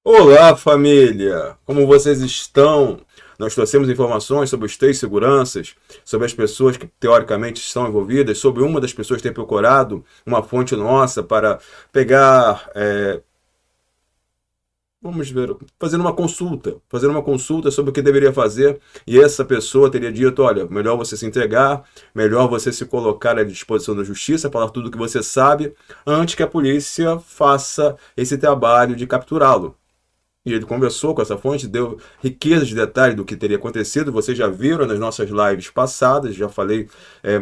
Olá, família! Como vocês estão? Nós trouxemos informações sobre os três seguranças, sobre as pessoas que teoricamente estão envolvidas, sobre uma das pessoas ter procurado uma fonte nossa para pegar, vamos ver, fazendo uma consulta sobre o que deveria fazer, e essa pessoa teria dito, olha, melhor você se entregar, melhor você se colocar à disposição da justiça, falar tudo o que você sabe, antes que a polícia faça esse trabalho de capturá-lo. E ele conversou com essa fonte, deu riqueza de detalhes do que teria acontecido. Vocês já viram nas nossas lives passadas, já falei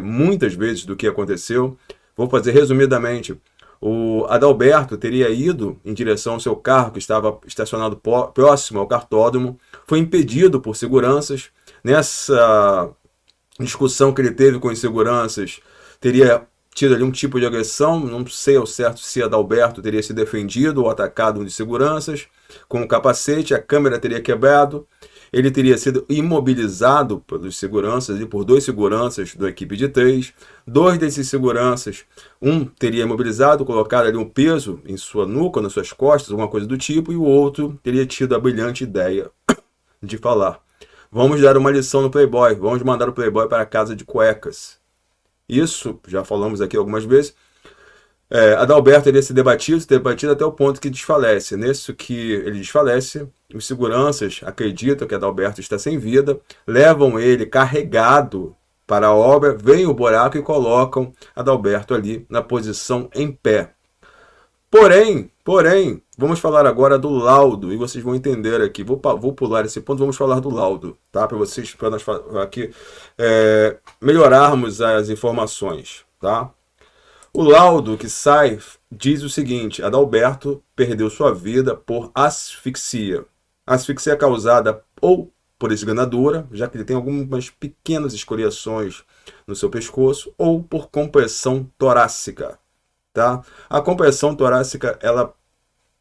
muitas vezes do que aconteceu. Vou fazer resumidamente. O Adalberto teria ido em direção ao seu carro, que estava estacionado próximo ao cartódromo, foi impedido por seguranças. Nessa discussão que ele teve com os seguranças, teria tido ali um tipo de agressão, não sei ao certo se Adalberto teria se defendido ou atacado um de seguranças, com o capacete, a câmera teria quebrado, ele teria sido imobilizado pelos seguranças, e por dois seguranças da equipe de três, dois desses seguranças, um teria imobilizado, colocado ali um peso em sua nuca, nas suas costas, alguma coisa do tipo, e o outro teria tido a brilhante ideia de falar: vamos dar uma lição no Playboy, vamos mandar o Playboy para a casa de cuecas. Isso, já falamos aqui algumas vezes, Adalberto teria se debatido até o ponto que desfalece. Nesse que ele desfalece, os seguranças acreditam que Adalberto está sem vida, levam ele carregado para a obra, veem o buraco e colocam Adalberto ali na posição em pé. Porém, vamos falar agora do laudo, e vocês vão entender aqui. Vou pular esse ponto, vamos falar do laudo, tá? Para vocês, para nós aqui melhorarmos as informações, tá? O laudo que sai diz o seguinte: Adalberto perdeu sua vida por asfixia. Asfixia causada ou por esganadura, já que ele tem algumas pequenas escoriações no seu pescoço, ou por compressão torácica. Tá? A compressão torácica, ela,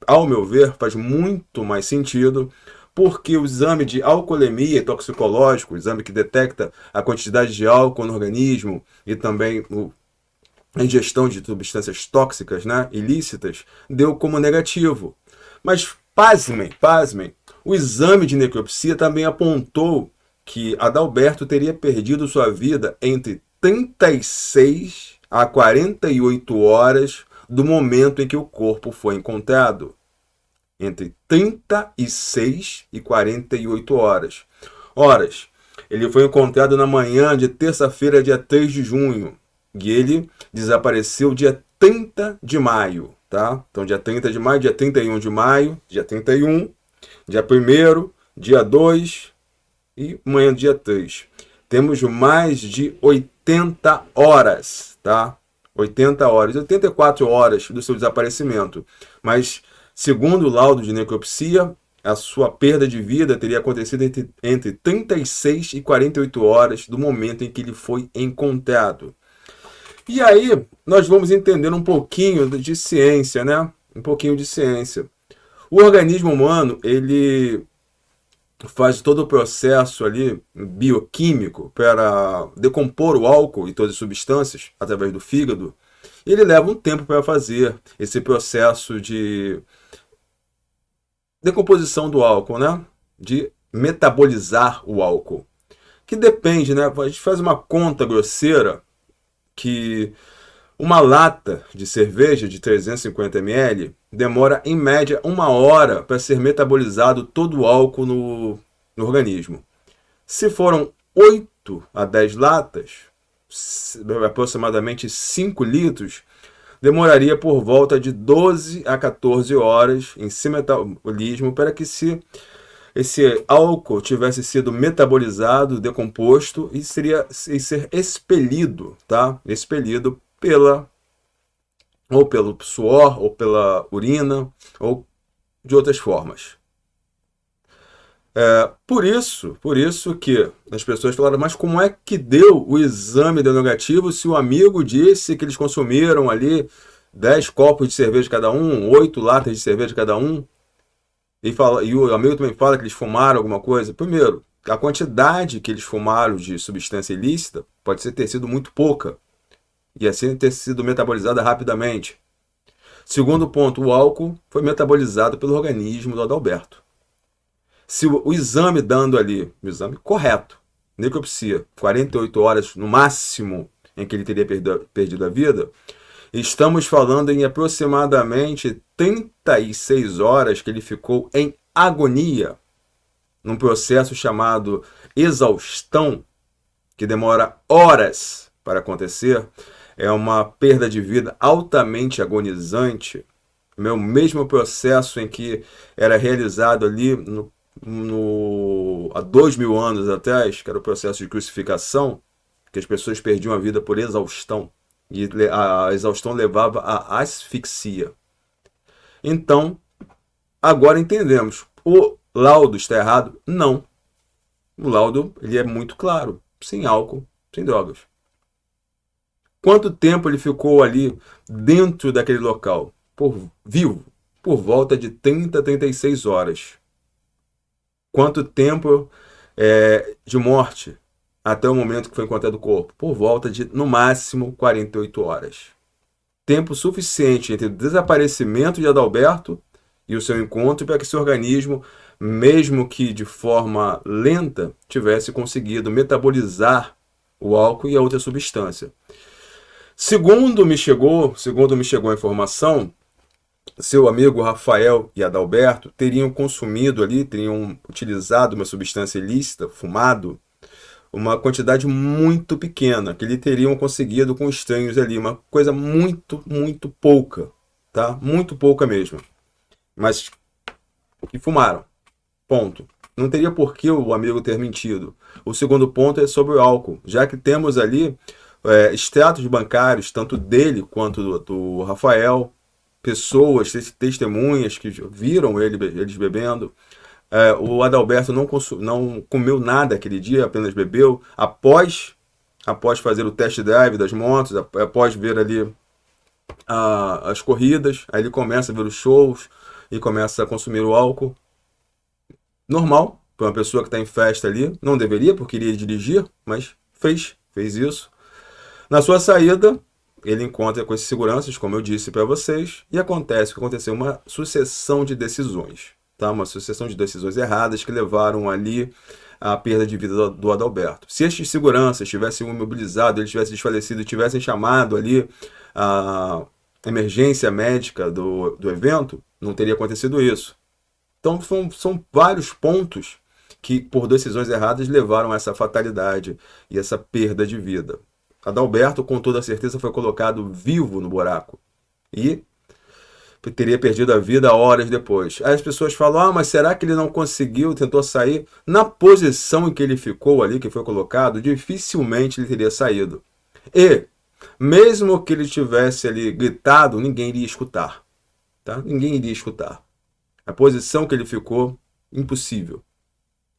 ao meu ver, faz muito mais sentido, porque o exame de alcoolemia toxicológico, o exame que detecta a quantidade de álcool no organismo e também a ingestão de substâncias tóxicas, né, ilícitas, deu como negativo. Mas pasmem, o exame de necropsia também apontou que Adalberto teria perdido sua vida entre 36 a 48 horas do momento em que o corpo foi encontrado. Entre 36 e 48 horas. Ele foi encontrado na manhã de terça-feira, dia 3 de junho. E ele desapareceu dia 30 de maio. Tá? Então, dia 30 de maio, dia 31 de maio, dia 31, dia 1º, dia 2 e amanhã, dia 3. Temos mais de 80 horas, tá? 80 horas, 84 horas do seu desaparecimento. Mas, segundo o laudo de necropsia, a sua perda de vida teria acontecido entre 36 e 48 horas do momento em que ele foi encontrado. E aí, nós vamos entender um pouquinho de ciência, né? Um pouquinho de ciência. O organismo humano, ele faz todo o processo ali bioquímico para decompor o álcool e todas as substâncias através do fígado. E ele leva um tempo para fazer esse processo de decomposição do álcool, né? De metabolizar o álcool. Que depende, né? A gente faz uma conta grosseira que uma lata de cerveja de 350 ml demora em média 1 hora para ser metabolizado todo o álcool no organismo. Se foram 8 a 10 latas, aproximadamente 5 litros, demoraria por volta de 12 a 14 horas em seu metabolismo para que esse álcool tivesse sido metabolizado, decomposto e ser expelido, tá? Expelido ou pelo suor, ou pela urina, ou de outras formas. Por isso que as pessoas falaram, mas como é que deu o exame de negativo se o amigo disse que eles consumiram ali 10 copos de cerveja cada um, 8 latas de cerveja cada um, e o amigo também fala que eles fumaram alguma coisa? Primeiro, a quantidade que eles fumaram de substância ilícita pode ter sido muito pouca, e assim ter sido metabolizada rapidamente. Segundo ponto, o álcool foi metabolizado pelo organismo do Adalberto. Se o exame dando ali, o exame correto, necropsia, 48 horas no máximo em que ele teria perdido a vida, estamos falando em aproximadamente 36 horas que ele ficou em agonia, num processo chamado exaustão, que demora horas para acontecer. É uma perda de vida altamente agonizante. O mesmo processo em que era realizado ali há 2000 anos atrás, que era o processo de crucificação, que as pessoas perdiam a vida por exaustão. E a exaustão levava à asfixia. Então, agora entendemos. O laudo está errado? Não. O laudo ele é muito claro. Sem álcool, sem drogas. Quanto tempo ele ficou ali dentro daquele local? Vivo? Por volta de 30 a 36 horas. Quanto tempo de morte até o momento que foi encontrado o corpo? Por volta de, no máximo, 48 horas. Tempo suficiente entre o desaparecimento de Adalberto e o seu encontro para que esse organismo, mesmo que de forma lenta, tivesse conseguido metabolizar o álcool e a outra substância. Segundo me chegou a informação, seu amigo Rafael e Adalberto teriam consumido ali, teriam utilizado uma substância ilícita, fumado, uma quantidade muito pequena, que eles teriam conseguido com estranhos ali, uma coisa muito, muito pouca, tá? Muito pouca mesmo. Mas que fumaram. Ponto. Não teria por que o amigo ter mentido. O segundo ponto é sobre o álcool, já que temos ali extratos bancários, tanto dele quanto do Rafael, pessoas, testemunhas que viram eles bebendo. O Adalberto não comeu nada aquele dia, apenas bebeu. Após fazer o test drive das motos, após ver ali as corridas, aí ele começa a ver os shows e começa a consumir o álcool. Normal, para uma pessoa que está em festa ali, não deveria, porque iria dirigir, mas fez isso. Na sua saída, ele encontra com esses seguranças, como eu disse para vocês, e aconteceu uma sucessão de decisões, tá? Uma sucessão de decisões erradas que levaram ali à perda de vida do Adalberto. Se estes seguranças tivessem imobilizado, ele tivesse desfalecido, tivessem chamado ali a emergência médica do evento, não teria acontecido isso. Então, são vários pontos que, por decisões erradas, levaram a essa fatalidade e essa perda de vida. Adalberto, com toda certeza, foi colocado vivo no buraco e teria perdido a vida horas depois. Aí as pessoas falam, mas será que ele não conseguiu, tentou sair? Na posição em que ele ficou ali, que foi colocado, dificilmente ele teria saído. E, mesmo que ele tivesse ali gritado, ninguém iria escutar. Tá? Ninguém iria escutar. A posição que ele ficou, impossível.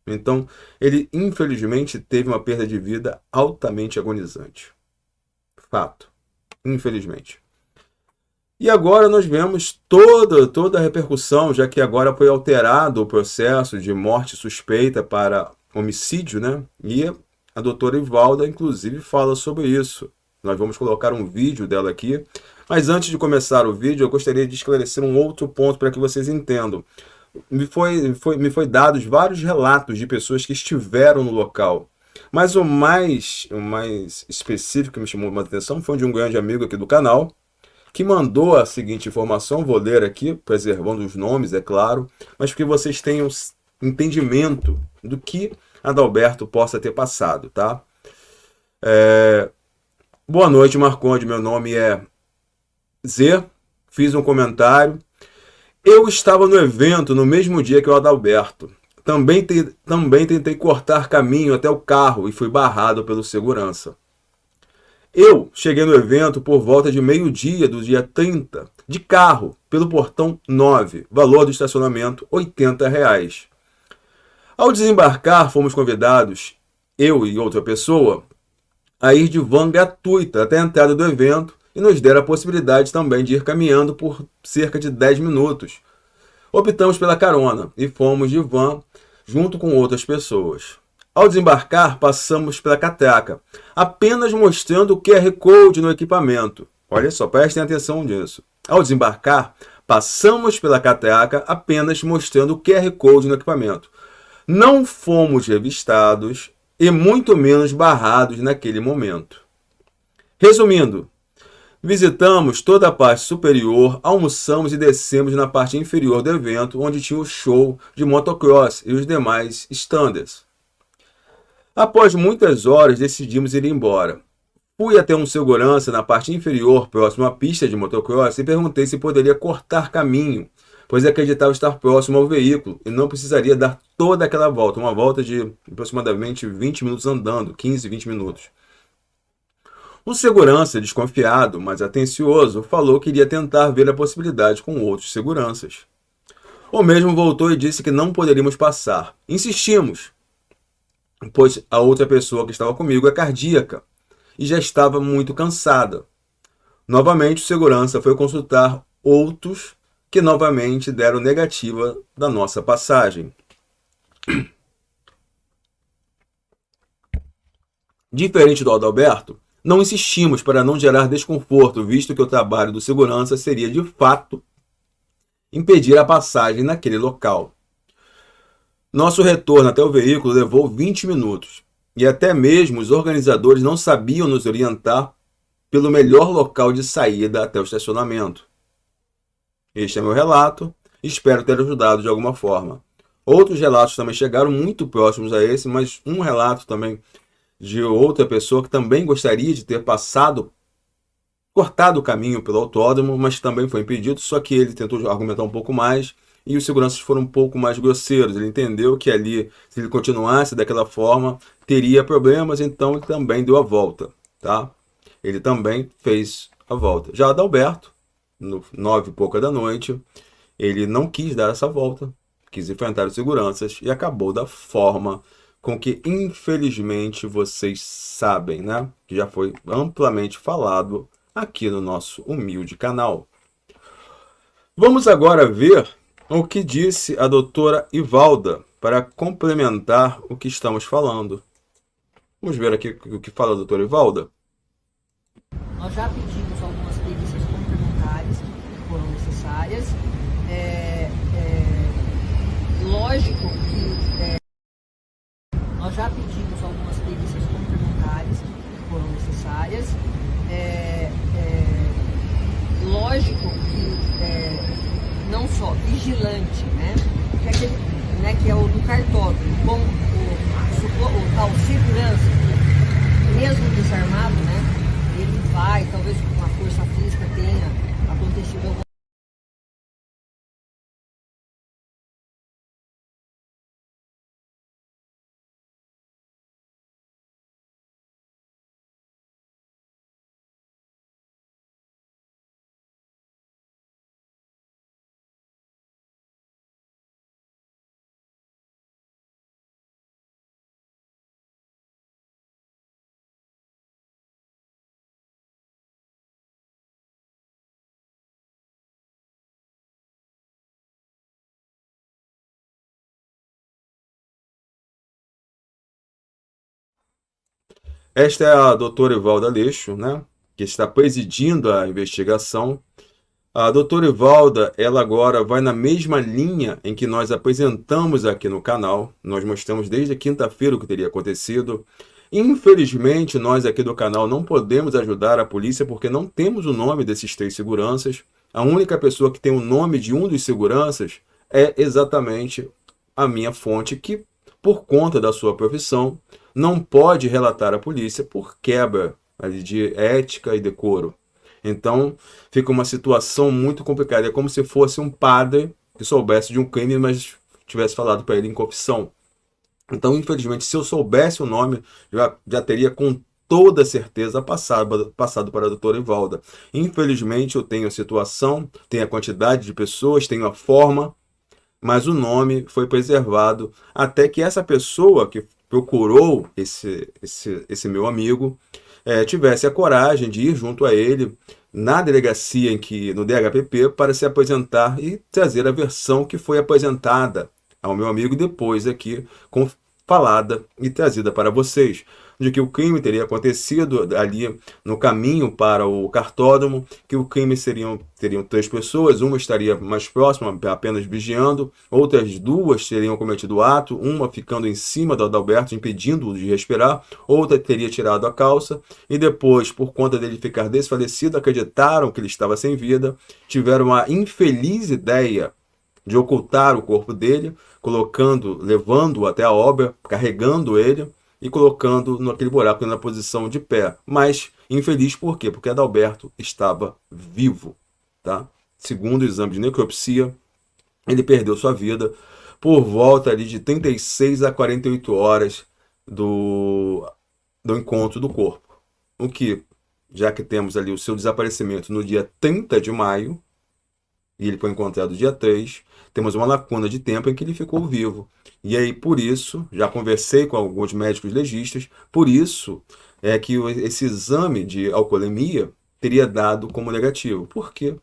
Então, ele infelizmente teve uma perda de vida altamente agonizante. Fato. Infelizmente. E agora nós vemos toda a repercussão, já que agora foi alterado o processo de morte suspeita para homicídio, né? E a doutora Ivalda, inclusive, fala sobre isso. Nós vamos colocar um vídeo dela aqui. Mas antes de começar o vídeo, eu gostaria de esclarecer um outro ponto para que vocês entendam. Me foi dados vários relatos de pessoas que estiveram no local. Mas o mais específico que me chamou a atenção foi de um grande amigo aqui do canal, que mandou a seguinte informação, vou ler aqui, preservando os nomes, é claro, mas que vocês tenham entendimento do que Adalberto possa ter passado, tá? Boa noite, Marconde, meu nome é Z, fiz um comentário. Eu estava no evento no mesmo dia que o Adalberto. Também tentei cortar caminho até o carro e fui barrado pelo segurança. Eu cheguei no evento por volta de meio-dia do dia 30, de carro, pelo portão 9, valor do estacionamento R$80. Ao desembarcar, fomos convidados, eu e outra pessoa, a ir de van gratuita até a entrada do evento e nos deram a possibilidade também de ir caminhando por cerca de 10 minutos. Optamos pela carona e fomos de van junto com outras pessoas. Ao desembarcar, passamos pela catraca, apenas mostrando o QR Code no equipamento. Olha só, prestem atenção nisso. Ao desembarcar, passamos pela catraca apenas mostrando o QR Code no equipamento. Não fomos revistados e muito menos barrados naquele momento. Resumindo, visitamos toda a parte superior, almoçamos e descemos na parte inferior do evento, onde tinha o show de motocross e os demais standards. Após muitas horas, decidimos ir embora. Fui até um segurança na parte inferior, próximo à pista de motocross, e perguntei se poderia cortar caminho, pois acreditava estar próximo ao veículo e não precisaria dar toda aquela volta, uma volta de aproximadamente 20 minutos andando, 15, 20 minutos. O segurança, desconfiado, mas atencioso, falou que iria tentar ver a possibilidade com outros seguranças. O mesmo voltou e disse que não poderíamos passar. Insistimos, pois a outra pessoa que estava comigo é cardíaca e já estava muito cansada. Novamente, o segurança foi consultar outros que novamente deram negativa da nossa passagem. Diferente do Adalberto, não insistimos para não gerar desconforto, visto que o trabalho do segurança seria, de fato, impedir a passagem naquele local. Nosso retorno até o veículo levou 20 minutos, e até mesmo os organizadores não sabiam nos orientar pelo melhor local de saída até o estacionamento. Este é meu relato, espero ter ajudado de alguma forma. Outros relatos também chegaram muito próximos a esse, mas um relato também de outra pessoa que também gostaria de ter cortado o caminho pelo autódromo, mas também foi impedido, só que ele tentou argumentar um pouco mais e os seguranças foram um pouco mais grosseiros. Ele entendeu que ali, se ele continuasse daquela forma, teria problemas, então ele também deu a volta, tá? Ele também fez a volta. Já Adalberto, no 9 e pouca da noite, ele não quis dar essa volta, quis enfrentar os seguranças e acabou da forma com que, infelizmente, vocês sabem, né? Que já foi amplamente falado aqui no nosso humilde canal. Vamos agora ver o que disse a doutora Ivalda para complementar o que estamos falando. Vamos ver aqui o que fala a doutora Ivalda. Nós já pedimos algumas perícias complementares que foram necessárias. Lógico que nós já pedimos algumas perícias complementares que foram necessárias. Lógico que não só vigilante, né? Que é o do cartódromo, como o tal segurança, mesmo desarmado, né? Ele vai, talvez com uma força física tenha acontecido alguma Esta é a doutora Ivalda Aleixo, né, que está presidindo a investigação. A doutora Ivalda, ela agora vai na mesma linha em que nós apresentamos aqui no canal. Nós mostramos desde quinta-feira o que teria acontecido. Infelizmente, nós aqui do canal não podemos ajudar a polícia porque não temos o nome desses 3 seguranças. A única pessoa que tem o nome de um dos seguranças é exatamente a minha fonte, que, por conta da sua profissão, não pode relatar à polícia por quebra ali de ética e decoro. Então, fica uma situação muito complicada. É como se fosse um padre que soubesse de um crime, mas tivesse falado para ele em confissão. Então, infelizmente, se eu soubesse o nome, já teria com toda certeza passado para a doutora Ivalda. Infelizmente, eu tenho a situação, tenho a quantidade de pessoas, tenho a forma, mas o nome foi preservado até que essa pessoa que procurou esse meu amigo tivesse a coragem de ir junto a ele na delegacia, no DHPP, para se apresentar e trazer a versão que foi apresentada ao meu amigo, depois aqui falada e trazida para vocês. de que o crime teria acontecido ali no caminho para o cartódromo, que o crime teriam 3 pessoas, uma estaria mais próxima, apenas vigiando, outras 2 teriam cometido o ato, uma ficando em cima do Adalberto, impedindo-o de respirar, outra teria tirado a calça, e depois, por conta dele ficar desfalecido, acreditaram que ele estava sem vida, tiveram a infeliz ideia de ocultar o corpo dele, levando-o até a obra, carregando ele e colocando naquele buraco na posição de pé. Mas infeliz por quê? Porque Adalberto estava vivo, tá? Segundo o exame de necropsia, ele perdeu sua vida por volta ali de 36 a 48 horas do encontro do corpo. O que, já que temos ali o seu desaparecimento no dia 30 de maio, e ele foi encontrado dia 3, temos uma lacuna de tempo em que ele ficou vivo. E aí, por isso, já conversei com alguns médicos legistas, por isso é que esse exame de alcoolemia teria dado como negativo. Por quê?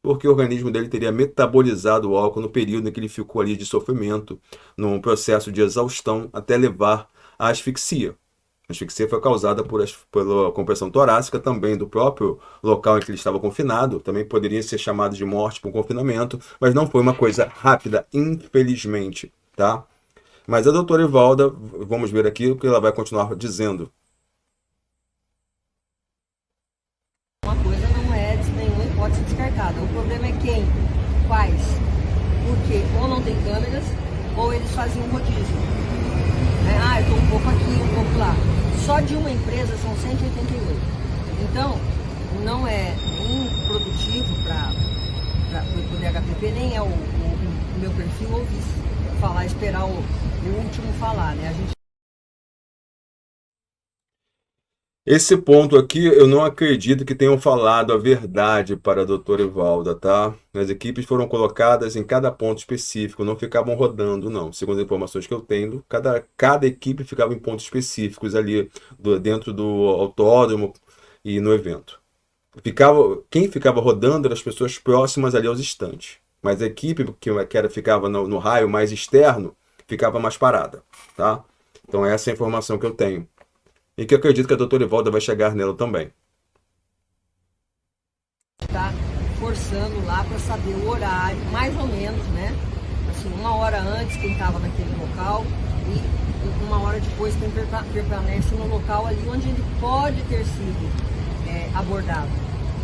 Porque o organismo dele teria metabolizado o álcool no período em que ele ficou ali de sofrimento, num processo de exaustão, até levar à asfixia. A asfixia foi causada pela compressão torácica, também do próprio local em que ele estava confinado. Também poderia ser chamado de morte por confinamento, mas não foi uma coisa rápida, infelizmente, tá? Mas a doutora Evalda, vamos ver aqui o que ela vai continuar dizendo. Uma coisa não é de nenhuma hipótese descartada. O problema é quem faz, porque ou não tem câmeras, ou eles faziam rodízio. Ah, eu tô um pouco aqui, um pouco lá. Só de uma empresa são 188. Então, não é nem produtivo para o DHPP, nem é o meu perfil ouvir falar, esperar o último falar, né? Esse ponto aqui, eu não acredito que tenham falado a verdade para a doutora Evalda, tá? As equipes foram colocadas em cada ponto específico, não ficavam rodando, não. Segundo as informações que eu tenho, cada equipe ficava em pontos específicos ali, dentro do autódromo e no evento. Quem ficava rodando eram as pessoas próximas ali aos estantes. Mas a equipe ficava no raio mais externo, ficava mais parada, tá? Então essa é a informação que eu tenho. E que eu acredito que a doutora Evalda vai chegar nela também. Tá forçando lá para saber o horário, mais ou menos, né? Assim, 1 hora antes quem estava naquele local e 1 hora depois quem permanece no local ali onde ele pode ter sido abordado,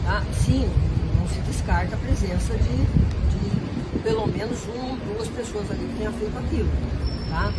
tá? Sim, não se descarta a presença de pelo menos 1 ou 2 pessoas ali que tenham feito aquilo, tá?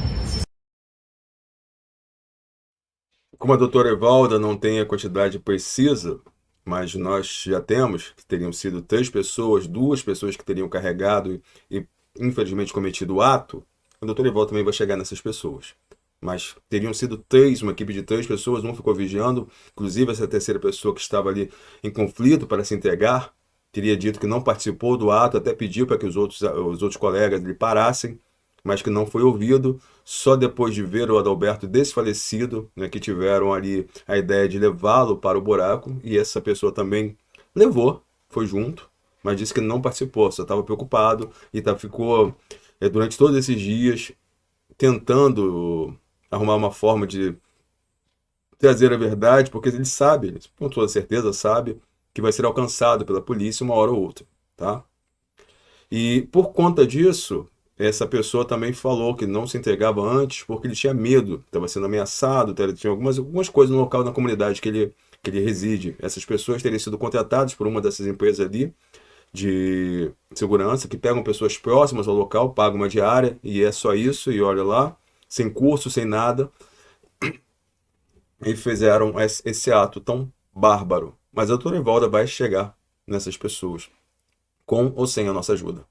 Como a doutora Evalda não tem a quantidade precisa, mas nós já temos, que teriam sido 3 pessoas, 2 pessoas que teriam carregado e infelizmente cometido o ato, a doutora Evalda também vai chegar nessas pessoas. Mas teriam sido 3, uma equipe de 3 pessoas, um ficou vigiando, inclusive essa terceira pessoa que estava ali em conflito para se entregar, teria dito que não participou do ato, até pediu para que os outros colegas lhe parassem, mas que não foi ouvido, só depois de ver o Adalberto desfalecido, né, que tiveram ali a ideia de levá-lo para o buraco, e essa pessoa também levou, foi junto, mas disse que não participou, só estava preocupado, e ficou durante todos esses dias tentando arrumar uma forma de trazer a verdade, porque ele sabe, com toda certeza sabe, que vai ser alcançado pela polícia uma hora ou outra, tá? E por conta disso, essa pessoa também falou que não se entregava antes porque ele tinha medo, estava sendo ameaçado, tinha algumas coisas no local, na comunidade que ele reside. Essas pessoas teriam sido contratadas por uma dessas empresas ali de segurança, que pegam pessoas próximas ao local, pagam uma diária e é só isso, e olha lá, sem curso, sem nada, e fizeram esse ato tão bárbaro. Mas a doutora Evalda vai chegar nessas pessoas, com ou sem a nossa ajuda.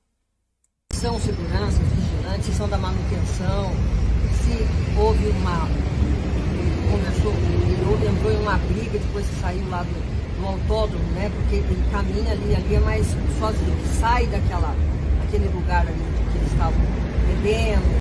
São seguranças, vigilantes, se são da manutenção, se houve ele entrou em uma briga depois que saiu lá do autódromo, né? Porque ele caminha ali é mais sozinho, ele sai daquele lugar ali que eles estavam bebendo.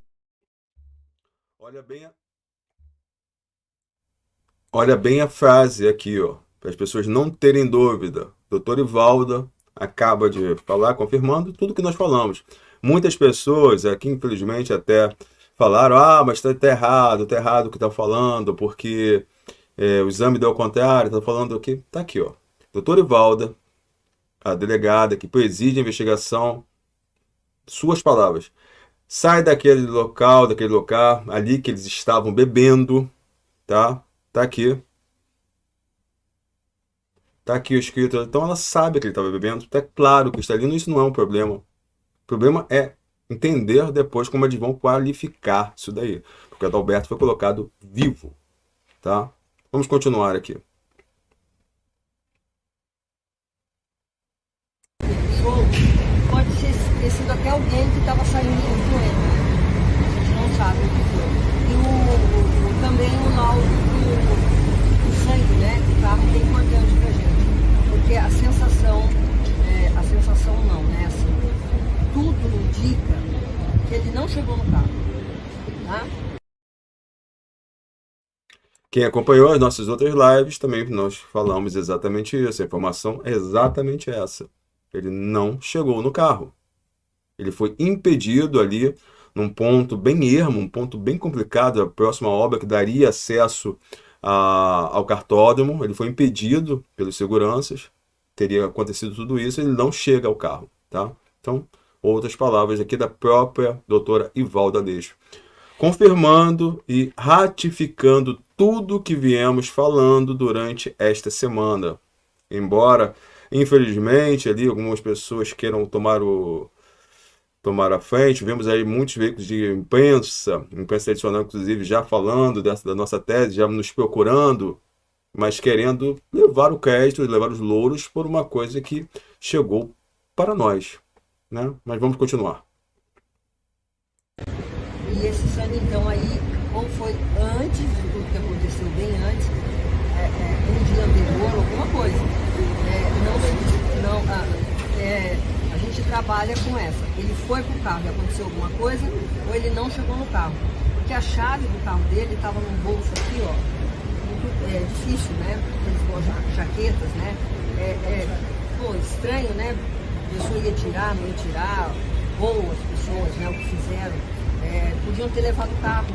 Olha bem a frase aqui, ó, para as pessoas não terem dúvida. Doutora Evalda acaba de falar, confirmando tudo que nós falamos. Muitas pessoas aqui, infelizmente, até falaram, mas tá errado o que está falando, porque o exame deu ao contrário, tá falando aqui, tá aqui, ó. Doutora Ivalda, a delegada que preside a investigação, suas palavras. Sai daquele local ali que eles estavam bebendo, tá? Tá aqui. Tá aqui o escrito. Então ela sabe que ele estava bebendo. Tá claro que está ali. Isso não é um problema. O problema é entender depois como eles vão qualificar isso daí. Porque o Adalberto foi colocado vivo, tá? Vamos continuar aqui. Show. Pode ter sido até alguém que estava saindo com ele, né? A gente não sabe o que foi. E também o laudo do sangue, né? Do carro, que é importante pra gente. Porque a sensação não, né? Assim, tudo indica que ele não chegou no carro, tá? Quem acompanhou as nossas outras lives, também nós falamos exatamente isso. A informação é exatamente essa. Ele não chegou no carro. Ele foi impedido ali, num ponto bem ermo, um ponto bem complicado, a próxima obra que daria acesso ao cartódromo. Ele foi impedido pelos seguranças. Teria acontecido tudo isso, ele não chega ao carro, tá? Então, outras palavras aqui da própria doutora Ivalda Aleixo, confirmando e ratificando tudo que viemos falando durante esta semana. Embora, infelizmente, ali algumas pessoas queiram tomar a frente, vemos aí muitos veículos de imprensa tradicional, inclusive, já falando da nossa tese, já nos procurando, mas querendo levar o crédito, levar os louros por uma coisa que chegou para nós, né? Mas vamos continuar. E esse sangue, então, aí, ou foi antes de tudo que aconteceu, bem antes, um dia anterior, alguma coisa. A gente trabalha com essa. Ele foi pro carro e aconteceu alguma coisa, ou ele não chegou no carro. Porque a chave do carro dele estava num bolso aqui, ó. É difícil, né? Aqueles jaquetas, né? Estranho, né? A pessoa ia tirar, não ia tirar. Ou as pessoas, né? O que fizeram. Podiam ter levado o carro.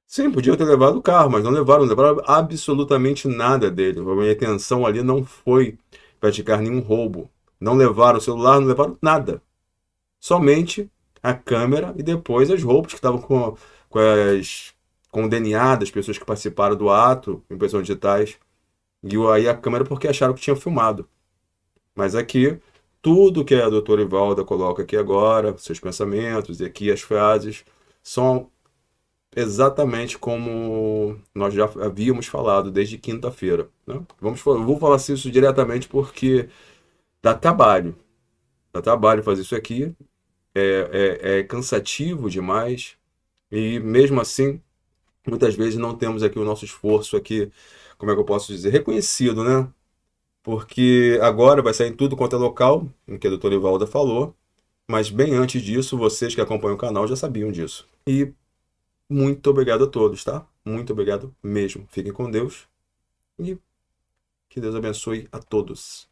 Sim, podiam ter levado o carro, mas não levaram absolutamente nada dele. A minha intenção ali não foi praticar nenhum roubo. Não levaram o celular, não levaram nada. Somente a câmera e depois as roupas que estavam com o DNA das pessoas que participaram do ato, impressões digitais. E aí a câmera porque acharam que tinha filmado. Mas aqui, tudo que a doutora Ivalda coloca aqui agora, seus pensamentos e aqui as frases, são exatamente como nós já havíamos falado desde quinta-feira, né? Vou falar isso diretamente porque dá trabalho. Dá trabalho fazer isso aqui. É cansativo demais. E mesmo assim, muitas vezes não temos aqui o nosso esforço aqui, como é que eu posso dizer, reconhecido, né? Porque agora vai sair em tudo quanto é local, em que a doutora Ivalda falou, mas bem antes disso, vocês que acompanham o canal já sabiam disso. E muito obrigado a todos, tá? Muito obrigado mesmo. Fiquem com Deus e que Deus abençoe a todos.